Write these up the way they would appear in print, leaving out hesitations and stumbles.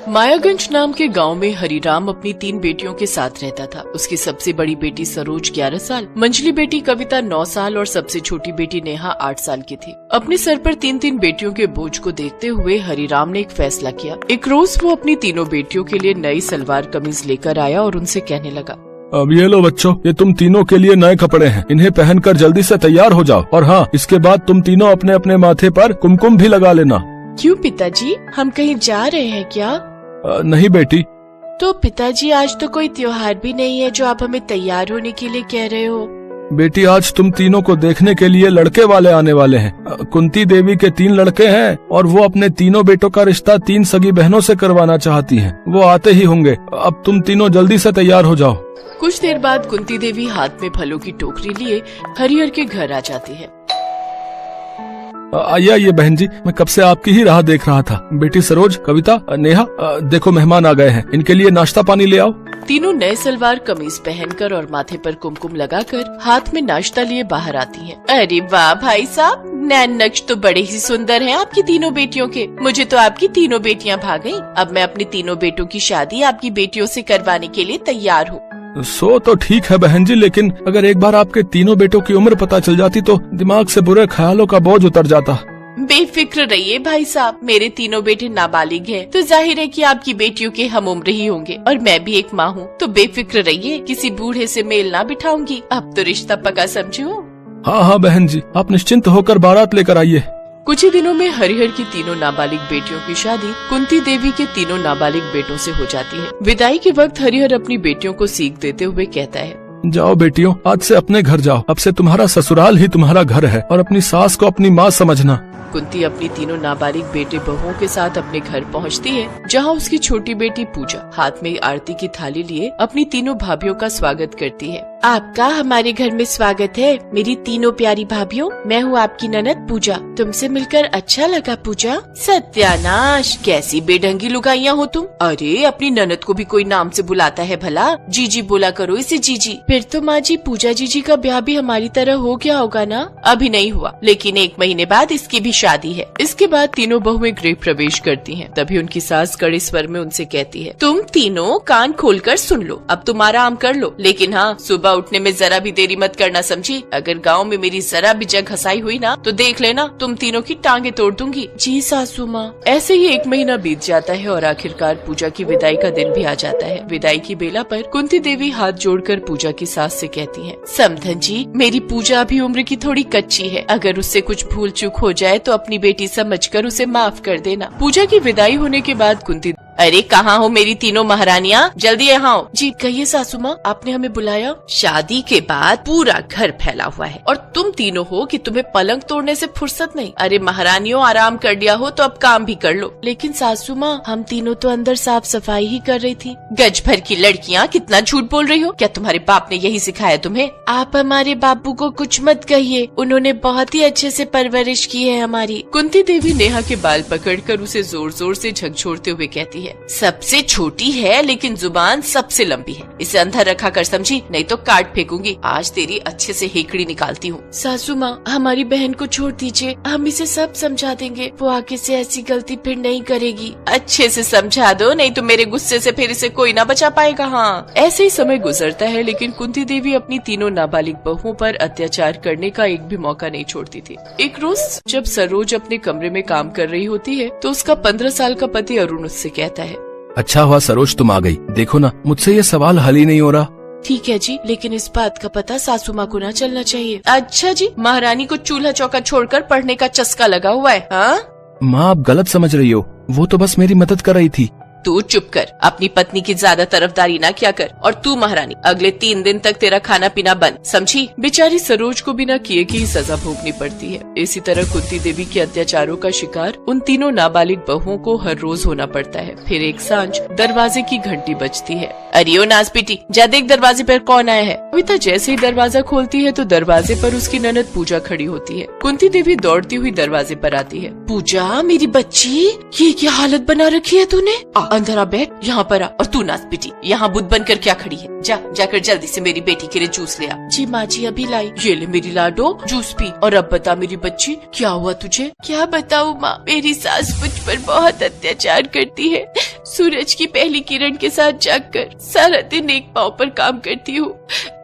मायागंज नाम के गांव में हरिराम अपनी 3 बेटियों के साथ रहता था। उसकी सबसे बड़ी बेटी सरोज 11 साल, मंझली बेटी कविता 9 साल और सबसे छोटी बेटी नेहा 8 साल की थी। अपने सर पर 3-3 बेटियों के बोझ को देखते हुए हरिराम ने एक फैसला किया। एक रोज वो अपनी तीनों बेटियों के लिए नई सलवार कमीज लेकर आया और उनसे कहने लगा, अब ये लो बच्चों, ये तुम तीनों के लिए नए कपड़े हैं, इन्हें पहनकर जल्दी से तैयार हो जाओ। और हाँ, इसके बाद तुम तीनों अपने अपने माथे पर कुमकुम भी लगा लेना। क्यों पिताजी, हम कहीं जा रहे हैं क्या? नहीं बेटी। तो पिताजी, आज तो कोई त्योहार भी नहीं है जो आप हमें तैयार होने के लिए कह रहे हो। बेटी, आज तुम तीनों को देखने के लिए लड़के वाले आने वाले हैं। कुंती देवी के 3 लड़के हैं और वो अपने तीनों बेटों का रिश्ता 3 सगी बहनों से करवाना चाहती हैं। वो आते ही होंगे। अब तुम तीनों जल्दी से तैयार हो जाओ। कुछ देर बाद कुंती देवी हाथ में फलों की टोकरी लिए हरिहर के घर आ जाती है। आइए बहन जी, मैं कब से आपकी ही राह देख रहा था। बेटी सरोज, कविता, नेहा, देखो मेहमान आ गए हैं, इनके लिए नाश्ता पानी ले आओ। तीनों नए सलवार कमीज पहनकर और माथे पर कुमकुम लगाकर हाथ में नाश्ता लिए बाहर आती हैं। अरे वाह भाई साहब, नैन नक्श तो बड़े ही सुंदर हैं आपकी तीनों बेटियों के। मुझे तो आपकी तीनों बेटियां भा गयी। अब मैं अपनी तीनों बेटों की शादी आपकी बेटियों से करवाने के लिए तैयार हूँ। सो तो ठीक है बहन जी, लेकिन अगर एक बार आपके तीनों बेटों की उम्र पता चल जाती तो दिमाग से बुरे ख्यालों का बोझ उतर जाता। बेफिक्र रहिए भाई साहब, मेरे तीनों बेटे नाबालिग हैं, तो जाहिर है कि आपकी बेटियों के हम उम्र ही होंगे और मैं भी एक माँ हूँ। तो बेफिक्र रहिए, किसी बूढ़े से मेल ना बिठाऊंगी। अब तो रिश्ता पक्का समझो। हाँ बहन जी, आप निश्चिंत होकर बारात लेकर आइए। कुछ ही दिनों में हरिहर की तीनों नाबालिग बेटियों की शादी कुंती देवी के तीनों नाबालिग बेटों से हो जाती है। विदाई के वक्त हरिहर अपनी बेटियों को सीख देते हुए कहता है, जाओ बेटियों, आज से अपने घर जाओ। अब से तुम्हारा ससुराल ही तुम्हारा घर है और अपनी सास को अपनी माँ समझना। कुंती अपनी तीनों नाबालिग बेटे बहुओं के साथ अपने घर पहुंचती है, जहां उसकी छोटी बेटी पूजा हाथ में आरती की थाली लिए अपनी तीनों भाभीियों का स्वागत करती है। आपका हमारे घर में स्वागत है मेरी तीनों प्यारी भाभीियों। मैं हूँ आपकी ननद पूजा। तुमसे मिलकर अच्छा लगा पूजा। सत्यानाश, कैसी बेढंगी लुगाइयाँ हो तुम। अरे अपनी ननद को भी कोई नाम से बुलाता है भला। जीजी बोला करो इसे जीजी। फिर तो माँ जी, पूजा जीजी का ब्याह भी हमारी तरह हो गया होगा ना? अभी नहीं हुआ, लेकिन 1 महीने बाद इसकी भी शादी है। इसके बाद तीनों बहुएं गृह प्रवेश करती हैं। तभी उनकी सास कड़े स्वर में उनसे कहती है, तुम तीनों कान खोलकर सुन लो। अब तुम आराम कर लो, लेकिन हाँ, सुबह उठने में जरा भी देरी मत करना, समझी? अगर गांव में मेरी जरा भी जग घसाई हुई ना तो देख लेना, तुम तीनों की टांगे तोड़ दूंगी। जी सासू माँ। ऐसे ही 1 महीना बीत जाता है और आखिरकार पूजा की विदाई का दिन भी आ जाता है। विदाई की बेला पर कुंती देवी हाथ जोड़कर पूजा की सास से कहती है, समधन जी, मेरी पूजा अभी उम्र की थोड़ी कच्ची है। अगर उससे कुछ भूल चूक हो जाए तो अपनी बेटी समझकर उसे माफ कर देना। पूजा की विदाई होने के बाद कुंती, अरे कहाँ हो मेरी तीनों महारानियाँ, जल्दी यहाँ आओ। जी कहिए सासू माँ, आपने हमें बुलाया? शादी के बाद पूरा घर फैला हुआ है और तुम तीनों हो कि तुम्हें पलंग तोड़ने से फुर्सत नहीं। अरे महारानियों, आराम कर लिया हो तो अब काम भी कर लो। लेकिन सासू माँ, हम तीनों तो अंदर साफ सफाई ही कर रही थी। गज भर की लड़कियाँ, कितना झूठ बोल रही हो। क्या तुम्हारे बाप ने यही सिखाया तुम्हें? आप हमारे बापू को कुछ मत कहिए, उन्होंने बहुत ही अच्छे से परवरिश की है हमारी। कुंती देवी नेहा के बाल पकड़कर उसे जोर जोर से झकझोरते हुए कहती है, सबसे छोटी है लेकिन जुबान सबसे लंबी है। इसे अंदर रखा कर, समझी? नहीं तो काट फेंकूंगी। आज तेरी अच्छे से हेकड़ी निकालती हूँ। सासू माँ, हमारी बहन को छोड़ दीजिए, हम इसे सब समझा देंगे। वो आगे से ऐसी गलती फिर नहीं करेगी। अच्छे से समझा दो, नहीं तो मेरे गुस्से से फिर इसे कोई ना बचा पाएगा। हाँ। ऐसे ही समय गुजरता है, लेकिन कुंती देवी अपनी तीनों नाबालिग बहुओं पर अत्याचार करने का एक भी मौका नहीं छोड़ती थी। एक रोज जब सरोज अपने कमरे में काम कर रही होती है तो उसका 15 साल का पति अरुण उससे कहता है, अच्छा हुआ सरोज तुम आ गई। देखो ना, मुझसे ये सवाल हल ही नहीं हो रहा। ठीक है जी, लेकिन इस बात का पता सासू माँ को ना चलना चाहिए। अच्छा जी, महारानी को चूल्हा चौका छोड़कर पढ़ने का चस्का लगा हुआ है। हाँ माँ, आप गलत समझ रही हो। वो तो बस मेरी मदद कर रही थी। तू चुप कर, अपनी पत्नी की ज्यादा तरफदारी ना किया कर। और तू महारानी, अगले 3 दिन तक तेरा खाना पीना बंद, समझी? बेचारी सरोज को बिना किए की सजा भोगनी पड़ती है। इसी तरह कुंती देवी के अत्याचारों का शिकार उन तीनों नाबालिग बहुओं को हर रोज होना पड़ता है। फिर एक सांझ दरवाजे की घंटी बजती है। अरे ओ नाज बेटी, जा देख दरवाजे पर कौन आया है। कविता जैसे ही दरवाजा खोलती है तो दरवाजे पर उसकी ननद पूजा खड़ी होती है। कुंती देवी दौड़ती हुई दरवाजे पर आती है। पूजा मेरी बच्ची, ये क्या हालत बना रखी है तूने? अंदर आ, बैठ, यहाँ पर आ। और तू नाच बेटी, यहाँ बुद्ध बनकर क्या खड़ी है? जाकर जल्दी से मेरी बेटी के लिए जूस ले आ। जी माँ जी, अभी लाई। ये ले मेरी लाडो, जूस पी। और अब बता मेरी बच्ची, क्या हुआ तुझे? क्या बताऊँ माँ, मेरी सास मुझ पर बहुत अत्याचार करती है। सूरज की पहली किरण के साथ जागकर सारा दिन एक पाँव पर काम करती हूँ।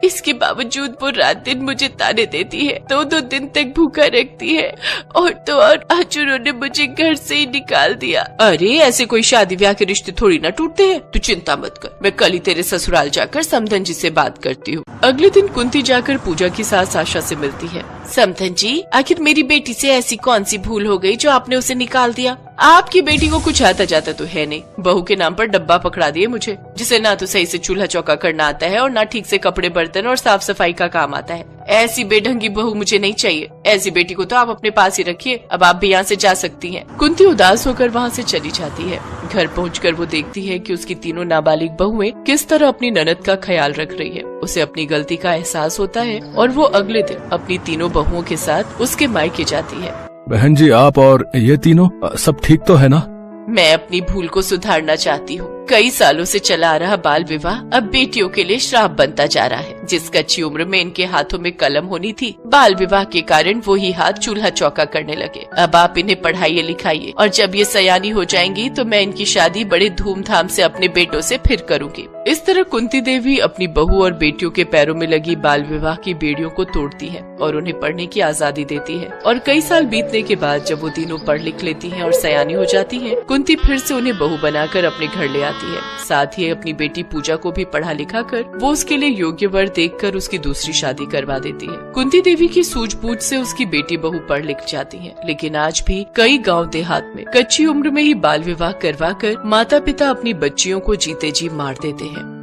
इसके बावजूद वो रात दिन मुझे ताने देती है, 2-2 दिन तक भूखा रखती है, और तो और आज उन्होंने मुझे घर से ही निकाल दिया। अरे ऐसे कोई शादी ब्याह के रिश्ते थोड़ी ना टूटते हैं, तू चिंता मत कर, मैं कल ही तेरे ससुराल जाकर समधन जी से बात करती हूँ। अगले दिन कुंती जाकर पूजा की सास आशा से मिलती है। समधन जी, आखिर मेरी बेटी से ऐसी कौन सी भूल हो गई जो आपने उसे निकाल दिया? आपकी बेटी को कुछ आता जाता तो है नहीं, बहू के नाम पर डब्बा पकड़ा दिए मुझे, जिसे ना तो सही से चूल्हा चौका करना आता है और ना ठीक से कपड़े बर्तन और साफ सफाई का काम आता है। ऐसी बेढंगी बहू मुझे नहीं चाहिए। ऐसी बेटी को तो आप अपने पास ही रखिए। अब आप भी यहाँ से जा सकती हैं। कुंती उदास होकर वहाँ से चली जाती है। घर पहुंचकर वो देखती है कि उसकी तीनों नाबालिग बहुएं किस तरह अपनी ननद का ख्याल रख रही है। उसे अपनी गलती का एहसास होता है और वो अगले दिन अपनी तीनों बहुओं के साथ उसके मायके जाती है। बहन जी, आप और ये तीनों सब ठीक तो है ना? मैं अपनी भूल को सुधारना चाहती हूँ। कई सालों से चला आ रहा बाल विवाह अब बेटियों के लिए श्राप बनता जा रहा है। जिस कच्ची उम्र में इनके हाथों में कलम होनी थी, बाल विवाह के कारण वो ही हाथ चूल्हा चौका करने लगे। अब आप इन्हें पढ़ाइए लिखाइए, और जब ये सयानी हो जाएंगी तो मैं इनकी शादी बड़े धूमधाम से अपने बेटों से फिर करूंगी। इस तरह कुंती देवी अपनी बहू और बेटियों के पैरों में लगी बाल विवाह की बेड़ियों को तोड़ती है और उन्हें पढ़ने की आजादी देती है। और कई साल बीतने के बाद जब वो तीनों पढ़ लिख लेती हैं और सयानी हो जाती हैं, कुंती फिर से उन्हें बहू बनाकर अपने घर ले आती है। साथ ही अपनी बेटी पूजा को भी पढ़ा लिखा कर वो उसके लिए योग्य वर देखकर उसकी दूसरी शादी करवा देती है। कुंती देवी की सूझबूझ से उसकी बेटी बहू पढ़ लिख जाती है, लेकिन आज भी कई गाँव देहात में कच्ची उम्र में ही बाल विवाह करवा कर माता पिता अपनी बच्चियों को जीते जी मार देते हैं।